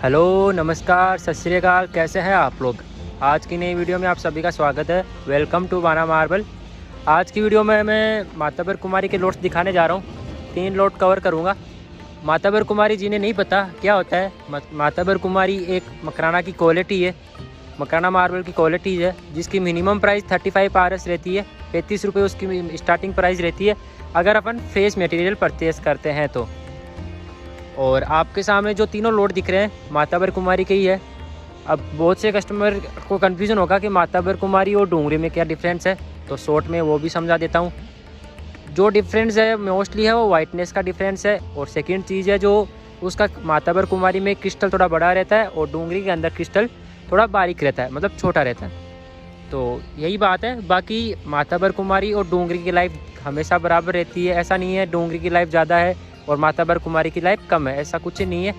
Hello नमस्कार सत श्री अकाल, कैसे हैं आप लोग। आज की नई वीडियो में आप सभी का स्वागत है। वेलकम टू बाना मार्बल। आज की वीडियो में मैं मातबर कुमारी के लोट्स दिखाने जा रहा हूँ। 3 लोट कवर करूँगा। मातबर कुमारी जिन्हें नहीं पता क्या होता है, मातबर कुमारी एक मकराना की क्वालिटी है, मकराना मार्बल की क्वालिटी है, जिसकी मिनिमम प्राइस 35 RS रहती है। 35 रुपये उसकी स्टार्टिंग प्राइस रहती है अगर अपन फ्रेश मटेरियल परचेस करते हैं तो। और आपके सामने जो तीनों लोट दिख रहे हैं मातबर कुमारी के ही है। अब बहुत से कस्टमर को कन्फ्यूज़न होगा कि मातबर कुमारी और डूंगरी में क्या डिफरेंस है, तो शॉर्ट में वो भी समझा देता हूँ। जो डिफरेंस है मोस्टली है वो वाइटनेस का डिफरेंस है। और सेकंड चीज़ है जो उसका मातबर कुमारी में क्रिस्टल थोड़ा बड़ा रहता है और डूंगरी के अंदर क्रिस्टल थोड़ा बारीक रहता है, मतलब छोटा रहता है। तो यही बात है। बाकी मातबर कुमारी और डूंगरी की लाइफ हमेशा बराबर रहती है। ऐसा नहीं है डूंगरी की लाइफ ज़्यादा है और मातबर कुमारी की लाइफ कम है, ऐसा कुछ नहीं है।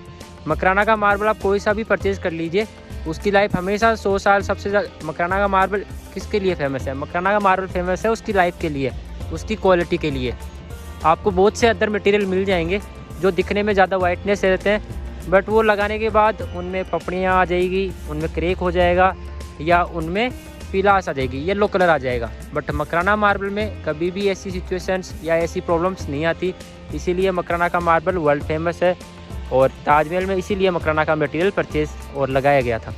मकराना का मार्बल आप कोई सा भी परचेज़ कर लीजिए, उसकी लाइफ हमेशा 100 साल। सबसे ज़्यादा मकराना का मार्बल किसके लिए फेमस है? मकराना का मार्बल फेमस है उसकी लाइफ के लिए, उसकी क्वालिटी के लिए। आपको बहुत से अदर मटेरियल मिल जाएंगे जो दिखने में ज़्यादा वाइटनेस रहते हैं, बट वो लगाने के बाद उनमें पपड़ियाँ आ जाएगी, उनमें क्रैक हो जाएगा या उनमें पीलास आ जाएगी, येलो कलर आ जाएगा। बट मकराना मार्बल में कभी भी ऐसी सिचुएशंस या ऐसी प्रॉब्लम्स नहीं आती। इसीलिए मकराना का मार्बल वर्ल्ड फेमस है और ताजमहल में इसीलिए मकराना का मटेरियल परचेज और लगाया गया था।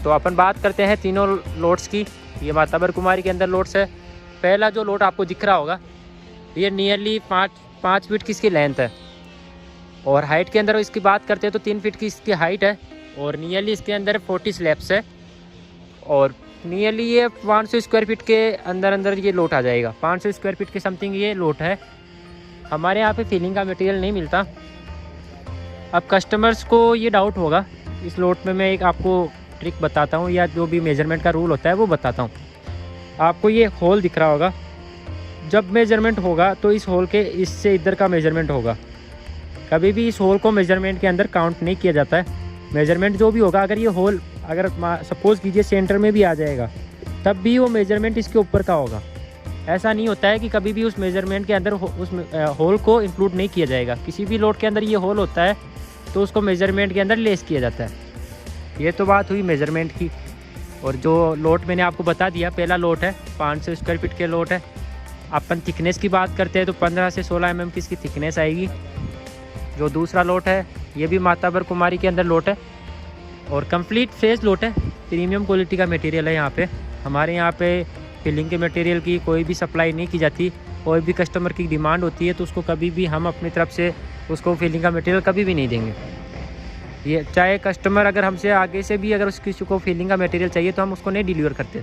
तो अपन बात करते हैं तीनों लोट्स की। ये मातबर कुमारी के अंदर लोट्स है। पहला जो लोट आपको दिख रहा होगा ये नियरली 5 फीट की इसकी लेंथ है और हाइट के अंदर इसकी बात करते हैं तो 3 फीट की इसकी हाइट है और नियरली इसके अंदर 40 स्लैब्स है और नियरली ये 500 स्क्वायर फीट के अंदर ये लोट आ जाएगा। 500 स्क्वायर फीट के समथिंग ये लोट है। हमारे यहाँ पे फिलिंग का मटेरियल नहीं मिलता। अब कस्टमर्स को ये डाउट होगा, इस लोट में मैं एक आपको ट्रिक बताता हूँ या जो भी मेजरमेंट का रूल होता है वो बताता हूँ। आपको ये होल दिख रहा होगा, जब मेजरमेंट होगा तो इस होल के इससे इधर का मेजरमेंट होगा। कभी भी इस होल को मेजरमेंट के अंदर काउंट नहीं किया जाता है। मेजरमेंट जो भी होगा, अगर ये होल अगर सपोज़ कीजिए सेंटर में भी आ जाएगा तब भी वो मेजरमेंट इसके ऊपर का होगा। ऐसा नहीं होता है कि कभी भी उस मेजरमेंट के अंदर उस होल को इंक्लूड नहीं किया जाएगा। किसी भी लोट के अंदर ये होल होता है तो उसको मेजरमेंट के अंदर लेस किया जाता है। ये तो बात हुई मेजरमेंट की। और जो लोट मैंने आपको बता दिया, पहला लोट है 500 स्क्वायर फीट के लोट है। अपन थिकनेस की बात करते हैं तो 15 से 16 mm की इसकी थिकनेस आएगी। जो दूसरा लोट है ये भी मातबर कुमारी के अंदर लोट है और कंप्लीट फ्रेश लोट है। प्रीमियम क्वालिटी का मटेरियल है। यहाँ पे हमारे यहाँ पे फिलिंग के मटेरियल की कोई भी सप्लाई नहीं की जाती। कोई भी कस्टमर की डिमांड होती है तो उसको कभी भी हम अपनी तरफ से उसको फिलिंग का मटेरियल कभी भी नहीं देंगे। ये चाहे कस्टमर अगर हमसे आगे से भी अगर उस किसी को फिलिंग का मटेरियल चाहिए तो हम उसको नहीं डिलीवर करते।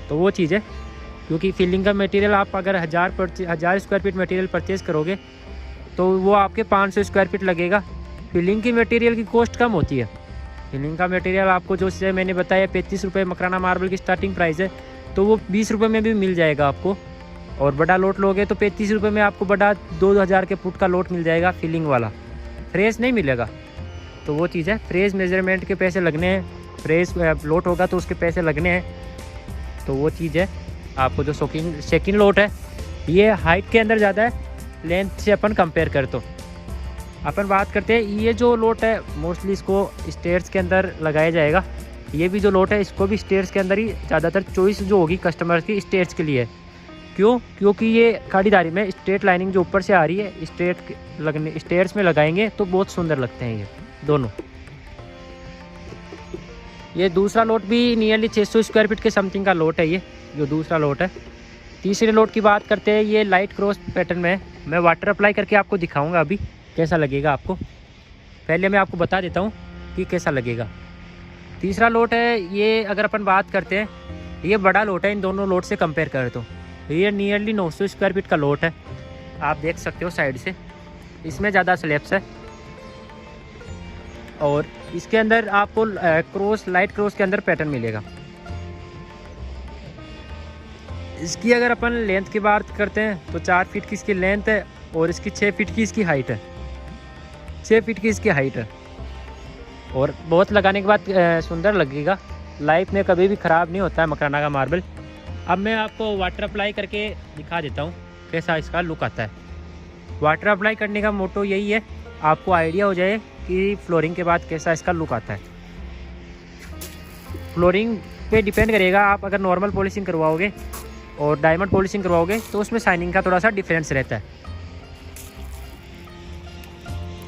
तो वो चीज़ है, क्योंकि फिलिंग का मटेरियल आप अगर 1000 स्क्वायर फीट मटेरियल परचेज़ करोगे तो वो आपके 500 स्क्वायर फीट लगेगा। फिलिंग की मटेरियल की कॉस्ट कम होती है। फिलिंग का मटेरियल आपको जो से मैंने बताया 35 रुपये मकराना मार्बल की स्टार्टिंग प्राइस है, तो वो 20 रुपये में भी मिल जाएगा आपको। और बड़ा लोट लोगे तो 35 रुपये में आपको बड़ा 2000 के फुट का लोट मिल जाएगा फिलिंग वाला। फ्रेश नहीं मिलेगा। तो वो चीज़ है, फ्रेश मेजरमेंट के पैसे लगने हैं, फ्रेश लोट होगा तो उसके पैसे लगने हैं। तो वो चीज़ है। आपको जो सेकंड लोट है ये हाइट के अंदर ज़्यादा है, लेंथ से अपन कंपेयर कर तो अपन बात करते हैं। ये जो लोट है मोस्टली इसको स्टेयर्स के अंदर लगाया जाएगा। ये भी जो लोट है इसको भी स्टेयर्स के अंदर ही ज़्यादातर चॉइस जो होगी कस्टमर्स की स्टेयर्स के लिए। क्यों? क्योंकि ये खाड़ीदारी में स्ट्रेट लाइनिंग जो ऊपर से आ रही है स्टेयर्स में लगाएंगे तो बहुत सुंदर लगते हैं ये दोनों। ये दूसरा लोट भी नियरली 600 स्क्वायर फीट के समथिंग का लोट है। ये जो दूसरा लोट है। तीसरे लोट की बात करते हैं, ये लाइट क्रॉस पैटर्न में है। मैं वाटर अप्लाई करके आपको दिखाऊंगा अभी कैसा लगेगा आपको। पहले मैं आपको बता देता हूँ कि कैसा लगेगा। तीसरा लोट है ये, अगर अपन बात करते हैं ये बड़ा लोट है इन दोनों लोट से कंपेयर करें तो। ये नियरली 900 स्क्वायर फीट का लोट है। आप देख सकते हो साइड से इसमें ज़्यादा स्लैब्स है और इसके अंदर आपको लाइट क्रॉस के अंदर पैटर्न मिलेगा। इसकी अगर अपन लेंथ की बात करते हैं तो 4 फीट की इसकी लेंथ है और इसकी 6 फीट की इसकी हाइट है। 6 फीट की इसकी हाइट है और बहुत लगाने के बाद सुंदर लगेगा। लाइफ में कभी भी ख़राब नहीं होता है मकराना का मार्बल। अब मैं आपको वाटर अप्लाई करके दिखा देता हूँ कैसा इसका लुक आता है। वाटर अप्लाई करने का मोटो यही है, आपको आइडिया हो जाए कि फ्लोरिंग के बाद कैसा इसका लुक आता है। फ्लोरिंग पे डिपेंड करेगा, आप अगर नॉर्मल पॉलिशिंग करवाओगे और डायमंड पॉलिशिंग करवाओगे तो उसमें शाइनिंग का थोड़ा सा डिफरेंस रहता है।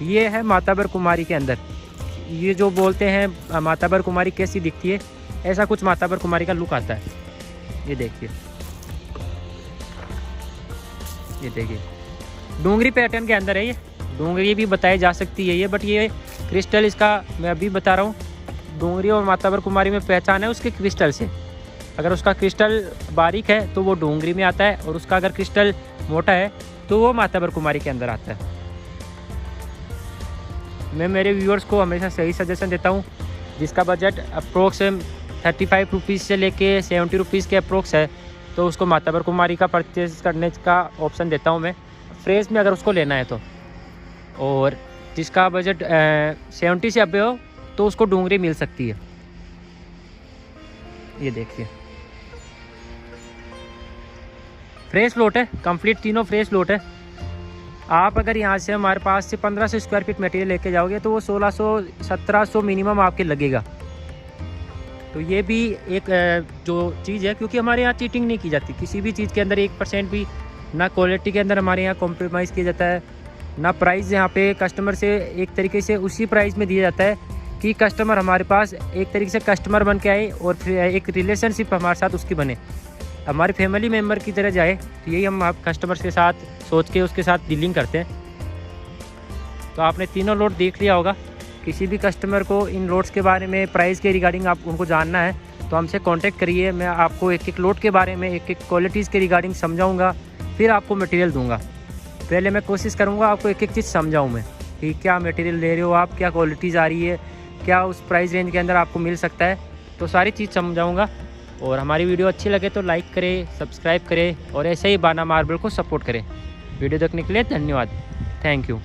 ये है माताबर कुमारी के अंदर, ये जो बोलते हैं माताबर कुमारी कैसी दिखती है, ऐसा कुछ माताबर कुमारी का लुक आता है। ये देखिए, ये देखिए डूंगरी पैटर्न के अंदर है। ये डूंगरी भी बताई जा सकती है ये, बट ये क्रिस्टल इसका मैं अभी बता रहा हूँ। डूंगरी और माताबर कुमारी में पहचान है उसके क्रिस्टल से। अगर उसका क्रिस्टल बारीक है तो वो डूंगरी में आता है, और उसका अगर क्रिस्टल मोटा है तो वो माताबर कुमारी के अंदर आता है। मैं मेरे व्यूअर्स को हमेशा सही सजेशन देता हूँ। जिसका बजट अप्रोक्स 35 रुपीज़ से लेके 70 रुपीज़ के अप्रोक्स है, तो उसको माताबर कुमारी का परचेज़ करने का ऑप्शन देता हूँ मैं, फ्रेश में अगर उसको लेना है तो। और जिसका बजट 70 से अबे हो तो उसको डूंगरी मिल सकती है। ये देखिए फ्रेश लोट है, कंप्लीट तीनों फ्रेश लोट है। आप अगर यहाँ से हमारे पास से 1500 स्क्वायर फीट मटेरियल लेके जाओगे तो वो 1600-1700 मिनिमम आपके लगेगा। तो ये भी एक जो चीज़ है, क्योंकि हमारे यहाँ चीटिंग नहीं की जाती किसी भी चीज़ के अंदर, 1% भी ना क्वालिटी के अंदर हमारे यहाँ कॉम्प्रोमाइज़ किया जाता है, ना प्राइस यहाँ पे कस्टमर से एक तरीके से उसी प्राइस में दिया जाता है कि कस्टमर हमारे पास एक तरीके से कस्टमर बन के आए और फिर एक रिलेशनशिप हमारे साथ उसकी बने, हमारी फैमिली मेम्बर की तरह जाए। तो यही हम कस्टमर के साथ सोच के उसके साथ डीलिंग करते हैं। तो आपने तीनों लोड देख लिया होगा। किसी भी कस्टमर को इन लोड्स के बारे में, प्राइस के रिगार्डिंग आप उनको जानना है तो हमसे कांटेक्ट करिए। मैं आपको एक एक लोड के बारे में, एक एक क्वालिटीज़ के रिगार्डिंग समझाऊंगा, फिर आपको मटेरियल दूंगा। पहले मैं कोशिश करूंगा आपको एक एक चीज़ समझाऊं मैं कि क्या मटेरियल ले रहे हो आप, क्या क्वालिटीज़ आ रही है, क्या उस प्राइस रेंज के अंदर आपको मिल सकता है, तो सारी चीज़ समझाऊँगा। और हमारी वीडियो अच्छी लगे तो लाइक करें, सब्सक्राइब करें और ऐसे ही बाना मार्बल को सपोर्ट करें। वीडियो देखने के लिए धन्यवाद। Thank you.